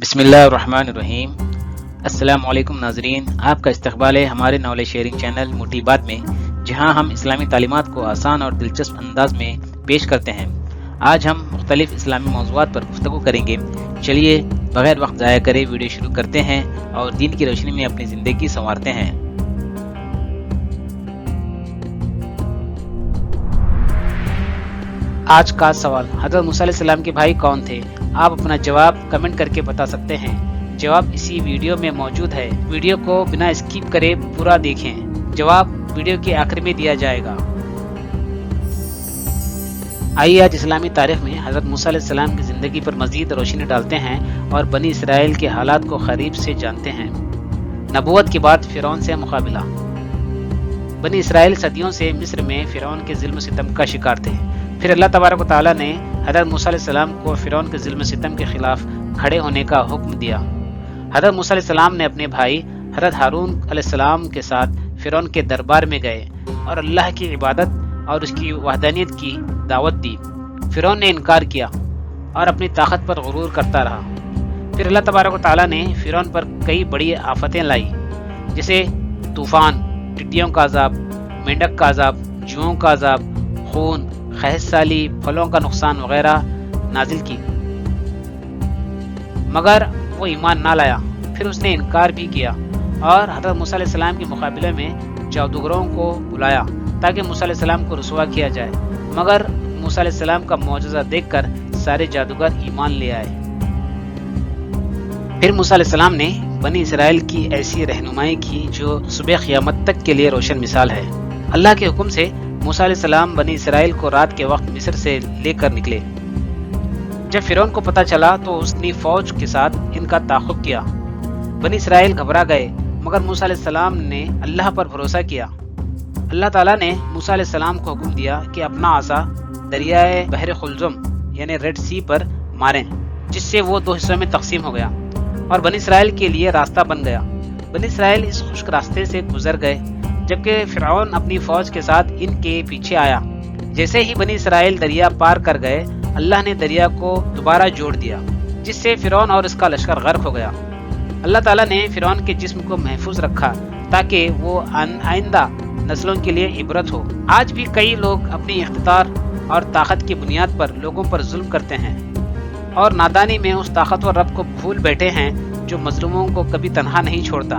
بسم اللہ الرحمن الرحیم۔ السلام علیکم ناظرین، آپ کا استقبال ہے ہمارے نالج شیئرنگ چینل موٹی بات میں، جہاں ہم اسلامی تعلیمات کو آسان اور دلچسپ انداز میں پیش کرتے ہیں۔ آج ہم مختلف اسلامی موضوعات پر گفتگو کریں گے۔ چلیے بغیر وقت ضائع کرے ویڈیو شروع کرتے ہیں اور دین کی روشنی میں اپنی زندگی سنوارتے ہیں۔ آج کا سوال، حضرت موسیٰ علیہ السلام کے بھائی کون تھے؟ آپ اپنا جواب کمنٹ کر کے بتا سکتے ہیں۔ جواب اسی ویڈیو میں موجود ہے، ویڈیو کو بنا اسکپ کرے پورا دیکھیں۔ جواب ویڈیو کے آخر میں دیا جائے گا۔ آئیے آج اسلامی تاریخ میں حضرت موسیٰ علیہ السلام کی زندگی پر مزید روشنی ڈالتے ہیں اور بنی اسرائیل کے حالات کو قریب سے جانتے ہیں۔ نبوت کے بعد فرعون سے مقابلہ۔ بنی اسرائیل صدیوں سے مصر میں فرعون کے ظلم و ستم کا شکار تھے۔ پھر اللہ تبارک و تعالیٰ نے حضرت موسیٰ علیہ السلام کو فرعون کے ظلم و ستم کے خلاف کھڑے ہونے کا حکم دیا۔ حضرت موسیٰ علیہ السلام نے اپنے بھائی حضرت ہارون علیہ السلام کے ساتھ فرعون کے دربار میں گئے اور اللہ کی عبادت اور اس کی وحدانیت کی دعوت دی۔ فرعون نے انکار کیا اور اپنی طاقت پر غرور کرتا رہا۔ پھر اللہ تبارک و تعالیٰ نے فرعون پر کئی بڑی آفتیں لائی، جیسے طوفان، ٹڈیوں کا عذاب، مینڈک کا عذاب، جوؤں کا عذاب، خون، خحص سالی، پھلوں کا نقصان وغیرہ نازل کی، مگر وہ ایمان نہ لایا۔ پھر اس نے انکار بھی کیا اور حضرت موسیٰ علیہ السلام کے مقابلے میں جادوگروں کو بلایا تاکہ موسیٰ علیہ السلام کو رسوا کیا جائے، مگر موسیٰ علیہ السلام کا معجزہ دیکھ کر سارے جادوگر ایمان لے آئے۔ پھر موسیٰ علیہ السلام نے بنی اسرائیل کی ایسی رہنمائی کی جو صبح قیامت تک کے لیے روشن مثال ہے۔ اللہ کے حکم سے موسیٰ علیہ السلام بنی اسرائیل کو رات کے وقت مصر سے لے کر نکلے۔ جب فرعون کو پتہ چلا تو اس نے فوج کے ساتھ ان کا تعاقب کیا۔ بنی اسرائیل گھبرا گئے، مگر موسیٰ علیہ السلام نے اللہ پر بھروسہ کیا۔ اللہ تعالیٰ نے موسیٰ علیہ السلام کو حکم دیا کہ اپنا عصا دریائے بحر قلزم یعنی ریڈ سی پر ماریں، جس سے وہ دو حصوں میں تقسیم ہو گیا اور بنی اسرائیل کے لیے راستہ بن گیا۔ بنی اسرائیل اس خشک راستے سے گزر گئے، جبکہ فرعون اپنی فوج کے ساتھ ان کے پیچھے آیا۔ جیسے ہی بنی اسرائیل دریا پار کر گئے، اللہ نے دریا کو دوبارہ جوڑ دیا، جس سے فرعون اور اس کا لشکر غرق ہو گیا۔ اللہ تعالیٰ نے فرعون کے جسم کو محفوظ رکھا تاکہ وہ آئندہ نسلوں کے لیے عبرت ہو۔ آج بھی کئی لوگ اپنی اقتدار اور طاقت کی بنیاد پر لوگوں پر ظلم کرتے ہیں اور نادانی میں اس طاقتور رب کو بھول بیٹھے ہیں جو مظلوموں کو کبھی تنہا نہیں چھوڑتا۔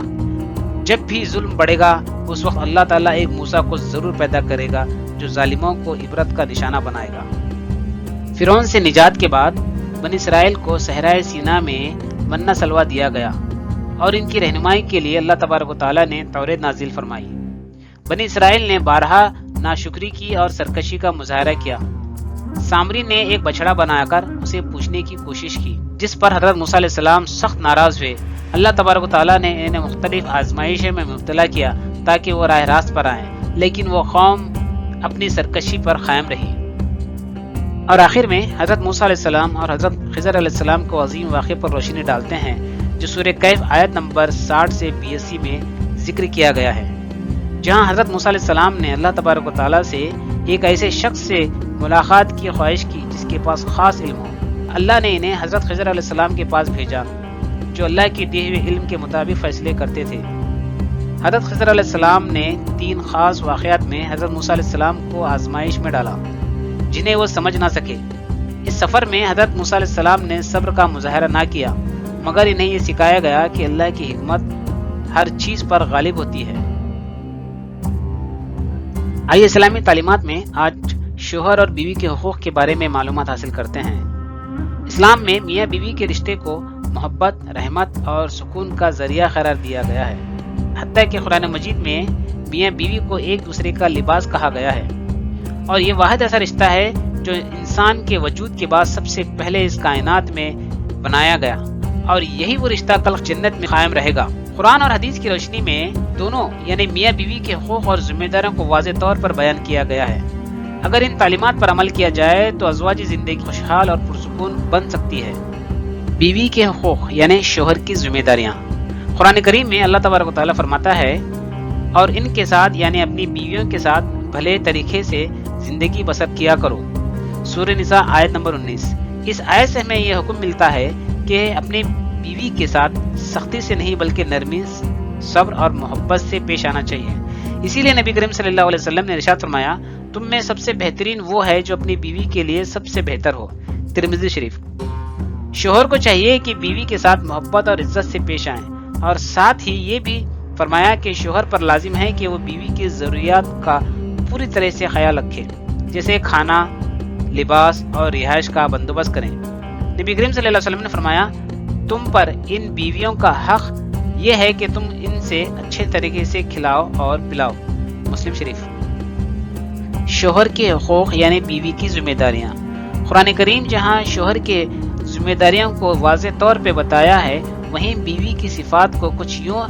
جب بھی ظلم بڑھے گا، اس وقت اللہ تعالیٰ ایک موسیٰ کو ضرور پیدا کرے گا جو ظالموں کو عبرت کا نشانہ بنائے گا۔ فرعون سے نجات کے بعد بنی اسرائیل کو صحرائے سینا میں منہ سلوا دیا گیا اور ان کی رہنمائی کے لیے اللہ تبارک و تعالیٰ نے توریت نازل فرمائی۔ بنی اسرائیل نے بارہا ناشکری کی اور سرکشی کا مظاہرہ کیا۔ سامری نے ایک بچڑا بنا کر اسے پوچھنے کی کوشش کی، جس پر حضرت موسیٰ علیہ السلام سخت ناراض ہوئے۔ اللہ تبارک و تعالیٰ نے انہیں مختلف آزمائشوں میں مبتلا کیا تاکہ وہ راہ راست پر آئیں، لیکن وہ قوم اپنی سرکشی پر قائم رہی۔ اور آخر میں حضرت موسیٰ علیہ السلام اور حضرت خضر علیہ السلام کو عظیم واقعے پر روشنی ڈالتے ہیں جو سورہ کہف آیت نمبر 60 سے 82 میں ذکر کیا گیا ہے، جہاں حضرت موسیٰ علیہ السلام نے اللہ تبارک و تعالیٰ سے ایک ایسے شخص سے ملاقات کی خواہش کی جس کے پاس خاص علم ہو۔ اللہ نے انہیں حضرت خضر علیہ السلام کے پاس بھیجا جو اللہ کے دیے ہوئے علم کے مطابق فیصلے کرتے تھے۔ حضرت خضر علیہ السلام نے 3 خاص واقعات میں حضرت موسیٰ علیہ السلام کو آزمائش میں ڈالا جنہیں وہ سمجھ نہ سکے۔ اس سفر میں حضرت موسیٰ علیہ السلام نے صبر کا مظاہرہ نہ کیا، مگر انہیں یہ سکھایا گیا کہ اللہ کی حکمت ہر چیز پر غالب ہوتی ہے۔ آئیے اسلامی تعلیمات میں آج شوہر اور بیوی کے حقوق کے بارے میں معلومات حاصل کرتے ہیں۔ اسلام میں میاں بیوی کے رشتے کو محبت، رحمت اور سکون کا ذریعہ قرار دیا گیا ہے، حتیٰ کہ قرآن مجید میں میاں بیوی کو ایک دوسرے کا لباس کہا گیا ہے، اور یہ واحد ایسا رشتہ ہے جو انسان کے وجود کے بعد سب سے پہلے اس کائنات میں بنایا گیا، اور یہی وہ رشتہ کل جنت میں قائم رہے گا۔ قرآن اور حدیث کی روشنی میں دونوں یعنی میاں بیوی کے حقوق اور ذمہ داریوں کو واضح طور پر بیان کیا گیا ہے۔ اگر ان تعلیمات پر عمل کیا جائے تو ازواجی زندگی خوشحال اور پرسکون بن سکتی ہے۔ بیوی کے حقوق یعنی شوہر کی ذمہ داریاں۔ قرآن کریم میں اللہ تبارک و تعالیٰ فرماتا ہے، اور ان کے ساتھ یعنی اپنی بیویوں کے ساتھ بھلے طریقے سے زندگی بسر کیا کرو۔ سورہ نساء آیت نمبر 19۔ اس آیت سے ہمیں یہ حکم ملتا ہے کہ اپنی بیوی کے ساتھ سختی سے نہیں بلکہ نرمی، صبر اور محبت سے پیش آنا چاہیے۔ اسی لیے نبی کریم صلی اللہ علیہ وسلم نے ارشاد فرمایا، تم میں سب سے بہترین وہ ہے جو اپنی بیوی کے لیے سب سے بہتر ہو۔ ترمذی شریف۔ شوہر کو چاہیے کہ بیوی کے ساتھ محبت اور عزت سے پیش آئیں، اور ساتھ ہی یہ بھی فرمایا کہ شوہر پر لازم ہے کہ وہ بیوی کی ضروریات کا پوری طرح سے خیال رکھے، جیسے کھانا، لباس اور رہائش کا بندوبست کریں۔ نبی کریم صلی اللہ علیہ وسلم نے فرمایا، تم پر ان بیویوں کا حق یہ ہے کہ تم ان سے اچھے طریقے سے کھلاؤ اور پلاؤ۔ مسلم شریف۔ شوہر کے حقوق یعنی بیوی کی ذمہ داریاں۔ قرآن کریم جہاں شوہر کے ذمہ داریوں کو واضح طور پہ بتایا ہے، وہیں بیوی کی صفات کو کچھ یوں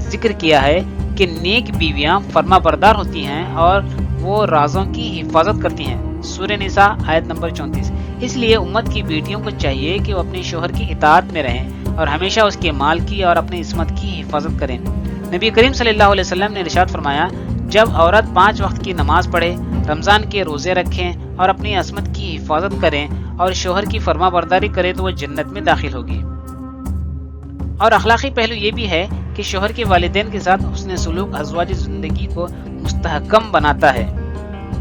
ذکر کیا ہے کہ نیک بیویاں فرما بردار ہوتی ہیں اور وہ رازوں کی حفاظت کرتی ہیں۔ سورہ نساء آیت نمبر 34۔ اس لیے امت کی بیٹیوں کو چاہیے کہ وہ اپنے شوہر کی اطاعت میں رہیں اور ہمیشہ اس کے مال کی اور اپنی عصمت کی حفاظت کریں۔ نبی کریم صلی اللہ علیہ وسلم نے ارشاد فرمایا، جب عورت 5 وقت کی نماز پڑھے، رمضان کے روزے رکھیں اور اپنی عصمت کی حفاظت کریں اور شوہر کی فرما برداری کرے تو وہ جنت میں داخل ہوگی۔ اور اخلاقی پہلو یہ بھی ہے کہ شوہر کے والدین کے ساتھ حسن سلوک ازواج زندگی کو مستحکم بناتا ہے۔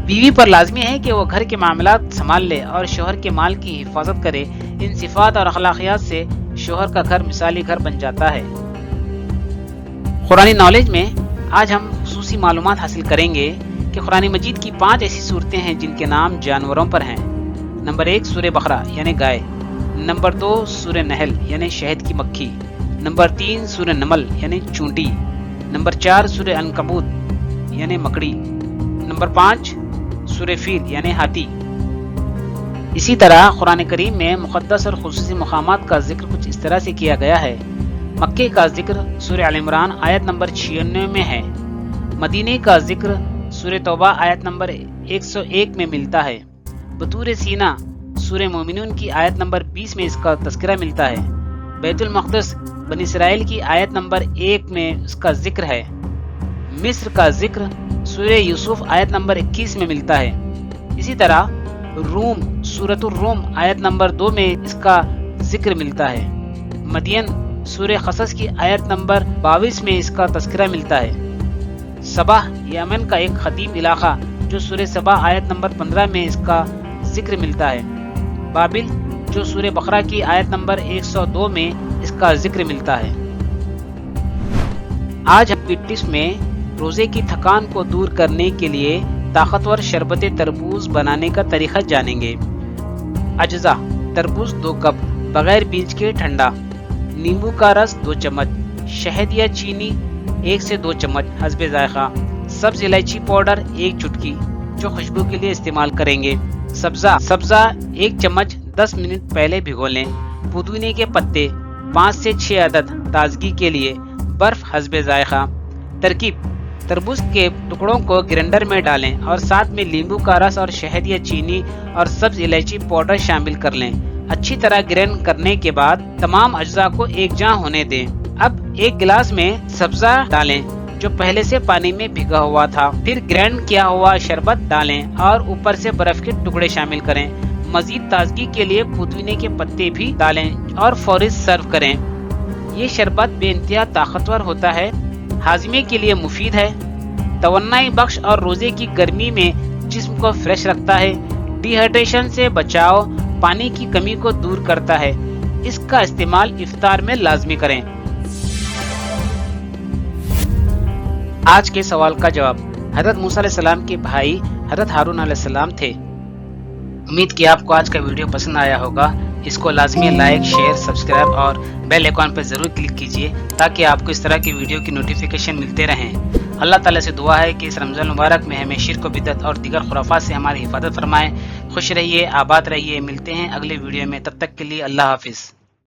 بیوی پر لازمی ہے کہ وہ گھر کے معاملات سنبھال لے اور شوہر کے مال کی حفاظت کرے۔ ان صفات اور اخلاقیات سے شوہر کا گھر مثالی گھر بن جاتا ہے۔ قرآن نالج میں آج ہم خصوصی معلومات حاصل کریں گے کہ قرآن مجید کی 5 ایسی صورتیں ہیں جن کے نام جانوروں پر ہیں۔ نمبر 1 سورہ بقرہ یعنی گائے، نمبر 2 سورہ نحل یعنی شہد کی مکھی، نمبر 3 سورہ نمل یعنی چونٹی، نمبر 4 سورہ عنکبوت یعنی مکڑی، نمبر 5 سورہ فیل یعنی ہاتھی۔ اسی طرح قرآن کریم میں مقدس اور خصوصی مقامات کا ذکر کچھ اس طرح سے کیا گیا ہے۔ مکے کا ذکر سورہ آل عمران آیت نمبر 96 میں ہے۔ مدینے کا ذکر سورہ توبہ آیت نمبر 101 میں ملتا ہے۔ بطور سینا سورہ مومنون کی آیت نمبر 20 میں اس کا تذکرہ ملتا ہے۔ بیت المقدس بنی اسرائیل کی آیت نمبر 1 میں اس کا ذکر ہے۔ مصر کا ذکر سورہ یوسف آیت نمبر 21 میں ملتا ہے۔ اسی طرح روم سورۃ الروم آیت نمبر 2 میں اس کا ذکر ملتا ہے۔ مدین سورہ قصص کی آیت نمبر 22 میں اس کا تذکرہ ملتا ہے۔ سبا یمن کا ایک قدیم علاقہ جو سورہ سبا آیت نمبر 15 میں اس کا ذکر ملتا ہے۔ بابل جو سورہ بقرہ کی آیت نمبر 102 میں اس کا ذکر ملتا ہے۔ آج ہم ٹپس میں روزے کی تھکان کو دور کرنے کے لیے طاقتور شربت تربوز بنانے کا طریقہ جانیں گے۔ اجزاء: تربوز 2 کپ بغیر بیج کے ٹھنڈا، نیمبو کا رس 2 چمچ، شہد یا چینی 1 سے 2 چمچ حسب ذائقہ، سبز الائچی پاؤڈر 1 چٹکی جو خوشبو کے لیے استعمال کریں گے۔ سبزہ 1 چمچ 10 منٹ پہلے بھگو لیں۔ پودینے کے پتے 5 سے 6 عدد تازگی کے لیے، برف حسب ذائقہ۔ ترکیب: تربوز کے ٹکڑوں کو گرینڈر میں ڈالیں اور ساتھ میں لیمبو کا رس اور شہد یا چینی اور سبز الائچی پاؤڈر شامل کر لیں۔ اچھی طرح گرینڈ کرنے کے بعد تمام اجزاء کو ایک جاں ہونے دیں۔ اب ایک گلاس میں سبزہ ڈالیں جو پہلے سے پانی میں بھیگا ہوا تھا، پھر گرینڈ کیا ہوا شربت ڈالیں اور اوپر سے برف کے ٹکڑے شامل کریں۔ مزید تازگی کے لیے پودینے کے پتے بھی ڈالیں اور فوری سرو کریں۔ یہ شربت بے انتہا طاقتور ہوتا ہے، ہاضمے کے لیے مفید ہے، توانائی بخش اور روزے کی گرمی میں جسم کو فریش رکھتا ہے، ڈی ہائیڈریشن سے بچاؤ، پانی کی کمی کو دور کرتا ہے۔ اس کا استعمال افطار میں لازمی کریں۔ آج کے سوال کا جواب: حضرت موسیٰ علیہ السلام کے بھائی حضرت ہارون علیہ السلام تھے۔ امید کہ آپ کو آج کا ویڈیو پسند آیا ہوگا۔ اس کو لازمی لائک، شیئر، سبسکرائب اور بیل آئیکن پر ضرور کلک کیجیے تاکہ آپ کو اس طرح کی ویڈیو کی نوٹیفیکیشن ملتے رہیں۔ اللہ تعالیٰ سے دعا ہے کہ اس رمضان مبارک میں ہمیں شرک و بدعت اور دیگر خرافات سے ہماری حفاظت فرمائے۔ خوش رہیے، آباد رہیے۔ ملتے ہیں اگلے ویڈیو میں، تب تک کے لیے اللہ حافظ۔